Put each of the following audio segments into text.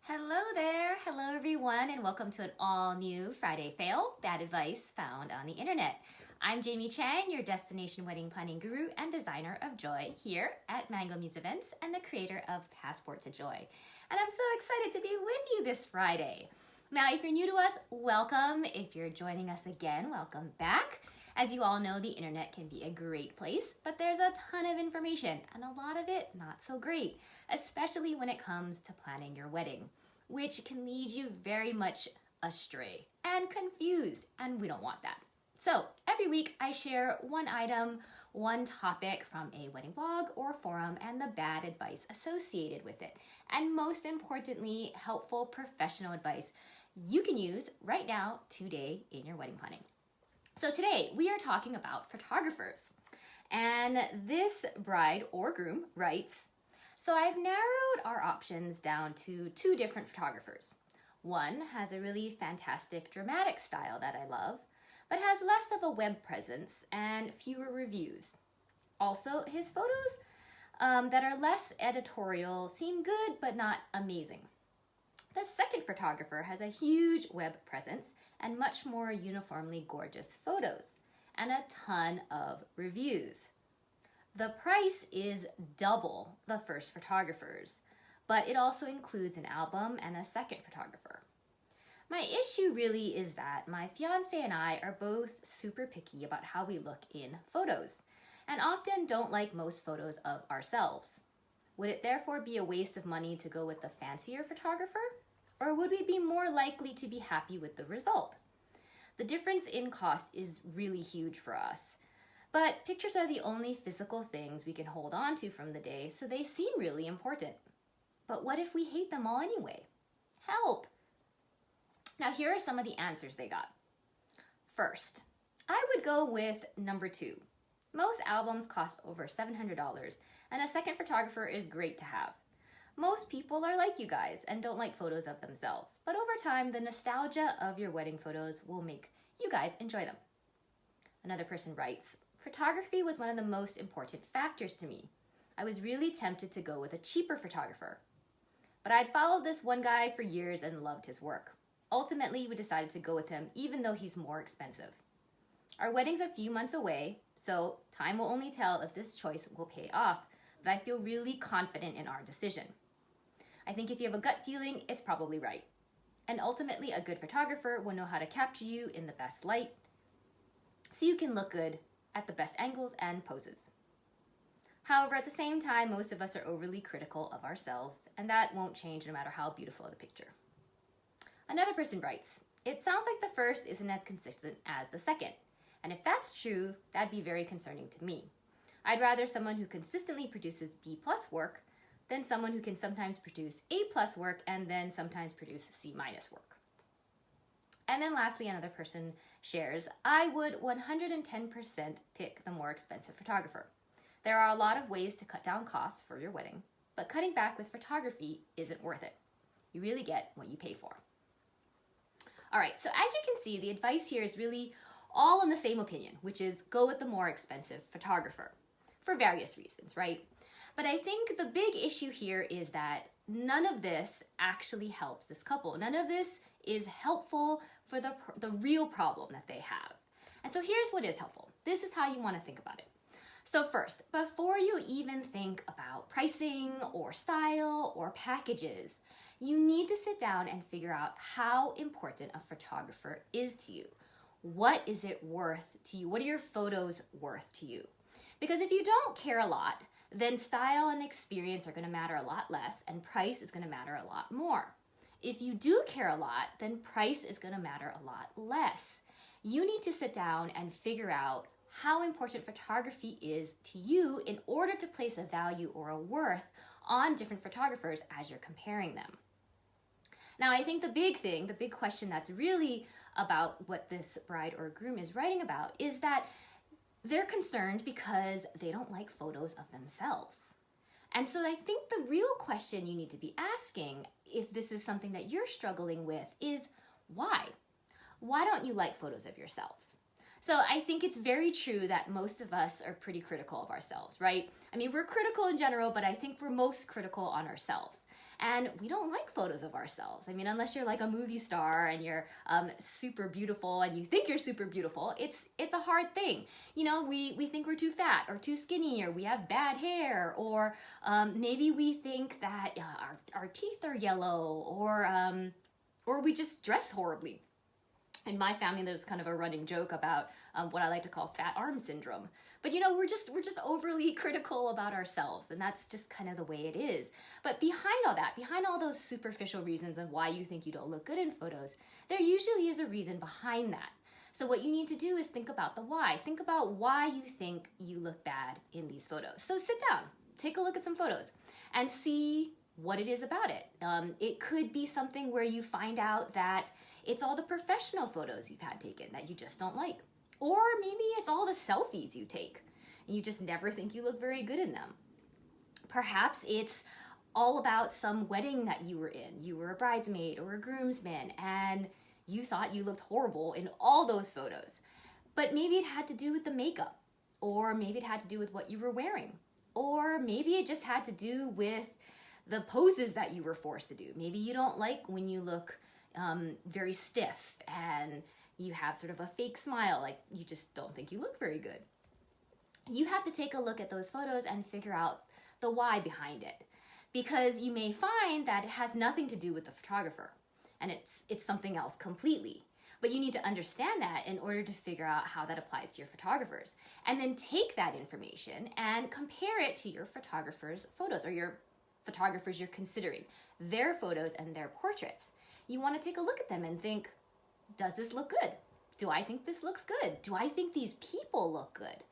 Hello there, hello everyone, and welcome to an all-new Friday Fail, bad advice found on the internet. I'm Jamie Chang, your destination wedding planning guru and designer of joy here at Mango Muse Events and the creator of Passport to Joy. And I'm so excited to be with you this Friday. Now, if you're new to us, welcome. If you're joining us again, welcome back. As you all know, the internet can be a great place, but there's a ton of information and a lot of it not so great, especially when it comes to planning your wedding, which can lead you very much astray and confused, and we don't want that. So every week I share one item, one topic from a wedding blog or forum and the bad advice associated with it. And most importantly, helpful professional advice you can use right now, today in your wedding planning. So today we are talking about photographers. And this bride or groom writes, so I've narrowed our options down to two different photographers. One has a really fantastic dramatic style that I love, but has less of a web presence and fewer reviews. Also, his photos that are less editorial seem good but not amazing. The second photographer has a huge web presence and much more uniformly gorgeous photos and a ton of reviews. The price is double the first photographer's, but it also includes an album and a second photographer. My issue really is that my fiance and I are both super picky about how we look in photos and often don't like most photos of ourselves. Would it therefore be a waste of money to go with the fancier photographer? Or would we be more likely to be happy with the result? The difference in cost is really huge for us. But pictures are the only physical things we can hold on to from the day, so they seem really important. But what if we hate them all anyway? Help! Now here are some of the answers they got. First, I would go with number 2. Most albums cost over $700, and a second photographer is great to have. Most people are like you guys and don't like photos of themselves, but over time, the nostalgia of your wedding photos will make you guys enjoy them. Another person writes, photography was one of the most important factors to me. I was really tempted to go with a cheaper photographer, but I'd followed this one guy for years and loved his work. Ultimately, we decided to go with him even though he's more expensive. Our wedding's a few months away, so time will only tell if this choice will pay off, but I feel really confident in our decision. I think if you have a gut feeling, it's probably right. And ultimately, a good photographer will know how to capture you in the best light so you can look good at the best angles and poses. However, at the same time, most of us are overly critical of ourselves, and that won't change no matter how beautiful the picture. Another person writes, it sounds like the first isn't as consistent as the second. And if that's true, that'd be very concerning to me. I'd rather someone who consistently produces B+ work than someone who can sometimes produce A+ work and then sometimes produce C- work. And then lastly, another person shares, I would 110% pick the more expensive photographer. There are a lot of ways to cut down costs for your wedding, but cutting back with photography isn't worth it. You really get what you pay for. All right, so as you can see, the advice here is really all in the same opinion, which is go with the more expensive photographer for various reasons, right? But I think the big issue here is that none of this actually helps this couple. None of this is helpful for the real problem that they have. And so here's what is helpful. This is how you want to think about it. So first, before you even think about pricing or style or packages, you need to sit down and figure out how important a photographer is to you. What is it worth to you? What are your photos worth to you? Because if you don't care a lot, then style and experience are going to matter a lot less and price is going to matter a lot more. If you do care a lot, then price is going to matter a lot less. You need to sit down and figure out how important photography is to you in order to place a value or a worth on different photographers as you're comparing them. Now, I think the big question that's really about what this bride or groom is writing about is that they're concerned because they don't like photos of themselves. And so I think the real question you need to be asking, if this is something that you're struggling with, is why? Why don't you like photos of yourselves? So I think it's very true that most of us are pretty critical of ourselves, right? I mean, we're critical in general, but I think we're most critical on ourselves. And we don't like photos of ourselves. I mean, unless you're like a movie star and you're super beautiful and you think you're super beautiful, it's a hard thing. You know, we think we're too fat or too skinny, or we have bad hair, or maybe we think that our teeth are yellow, or we just dress horribly. In my family, there's kind of a running joke about what I like to call fat arm syndrome. But you know, we're just overly critical about ourselves, and that's just kind of the way it is. But behind all that, behind all those superficial reasons of why you think you don't look good in photos, there usually is a reason behind that. So what you need to do is think about the why. Think about why you think you look bad in these photos. So sit down, take a look at some photos, and see what it is about it. It could be something where you find out that it's all the professional photos you've had taken that you just don't like. Or maybe it's all the selfies you take and you just never think you look very good in them. Perhaps it's all about some wedding that you were in. You were a bridesmaid or a groomsman and you thought you looked horrible in all those photos. But maybe it had to do with the makeup, or maybe it had to do with what you were wearing, or maybe it just had to do with the poses that you were forced to do. Maybe you don't like when you look very stiff and you have sort of a fake smile, like you just don't think you look very good. You have to take a look at those photos and figure out the why behind it, because you may find that it has nothing to do with the photographer and it's something else completely. But you need to understand that in order to figure out how that applies to your photographers, and then take that information and compare it to your photographer's photos, or your photographers you're considering, their photos and their portraits. You want to take a look at them and think, does this look good? Do I think this looks good? Do I think these people look good?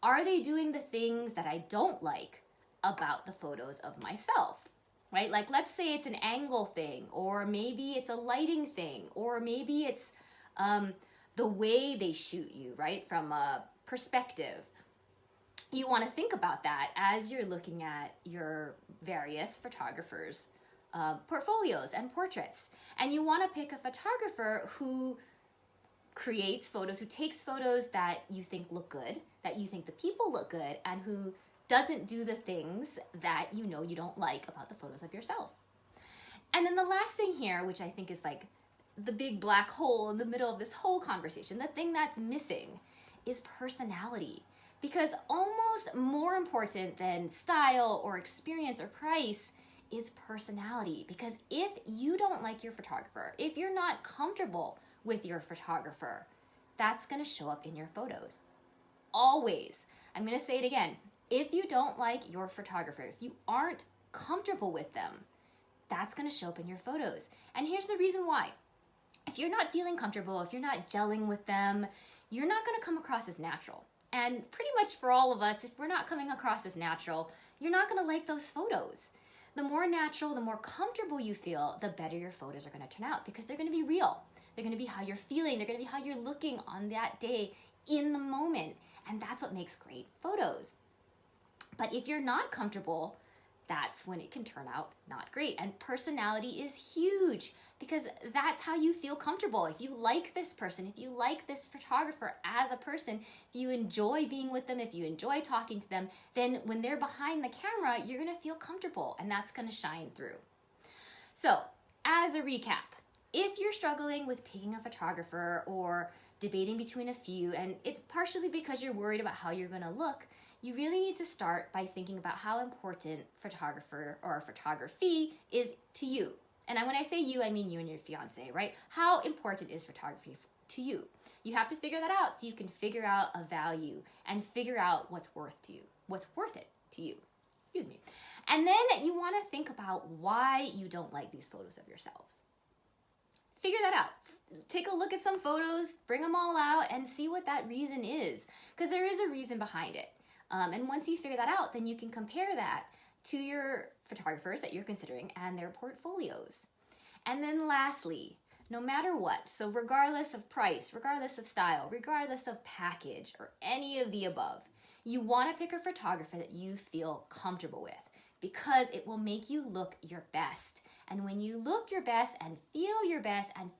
Are they doing the things that I don't like about the photos of myself? Right? Like, let's say it's an angle thing, or maybe it's a lighting thing, or maybe it's the way they shoot you, right? From a perspective. You want to think about that as you're looking at your various photographers' portfolios and portraits. And you want to pick a photographer who creates photos, who takes photos that you think look good, that you think the people look good, and who doesn't do the things that you know you don't like about the photos of yourselves. And then the last thing here, which I think is like the big black hole in the middle of this whole conversation, the thing that's missing, is personality. Because almost more important than style or experience or price is personality. Because if you don't like your photographer, if you're not comfortable with your photographer, that's going to show up in your photos. Always. I'm going to say it again. If you don't like your photographer, if you aren't comfortable with them, that's going to show up in your photos. And here's the reason why. If you're not feeling comfortable, if you're not gelling with them, you're not going to come across as natural. And pretty much for all of us, if we're not coming across as natural, you're not going to like those photos. The more natural, the more comfortable you feel, the better your photos are going to turn out, because they're going to be real. They're going to be how you're feeling. They're going to be how you're looking on that day in the moment. And that's what makes great photos. But if you're not comfortable, that's when it can turn out not great. And personality is huge, because that's how you feel comfortable. If you like this person, if you like this photographer as a person, if you enjoy being with them, if you enjoy talking to them, then when they're behind the camera, you're going to feel comfortable, and that's going to shine through. So, as a recap, if you're struggling with picking a photographer or debating between a few, and it's partially because you're worried about how you're going to look, you really need to start by thinking about how important photographer or photography is to you. And when I say you, I mean you and your fiance, right? How important is photography to you? You have to figure that out so you can figure out a value and figure out what's worth it to you. Excuse me. And then you want to think about why you don't like these photos of yourselves. Figure that out. Take a look at some photos, bring them all out, and see what that reason is, because there is a reason behind it. And once you figure that out, then you can compare that to your photographers that you're considering and their portfolios. And then lastly, no matter what, so regardless of price, regardless of style, regardless of package, or any of the above, you want to pick a photographer that you feel comfortable with, because it will make you look your best. And when you look your best and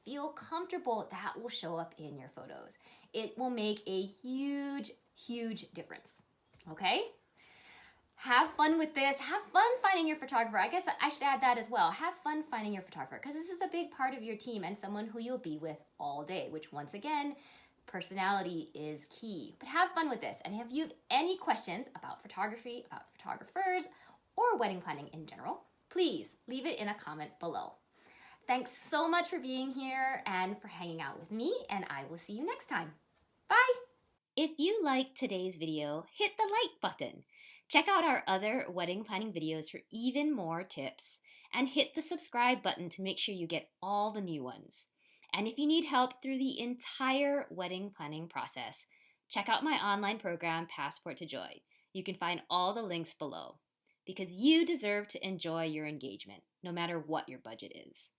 feel comfortable, that will show up in your photos. It will make a huge, huge difference. Okay? Have fun with this. Have fun finding your photographer. I guess I should add that as well. Have fun finding your photographer because this is a big part of your team and someone who you'll be with all day, which once again, personality is key. But have fun with this. And if you have any questions about photography, about photographers, or wedding planning in general, please leave it in a comment below. Thanks so much for being here and for hanging out with me, and I will see you next time. Bye! If you liked today's video, hit the like button. Check out our other wedding planning videos for even more tips, and hit the subscribe button to make sure you get all the new ones. And if you need help through the entire wedding planning process, check out my online program, Passport to Joy. You can find all the links below, because you deserve to enjoy your engagement, no matter what your budget is.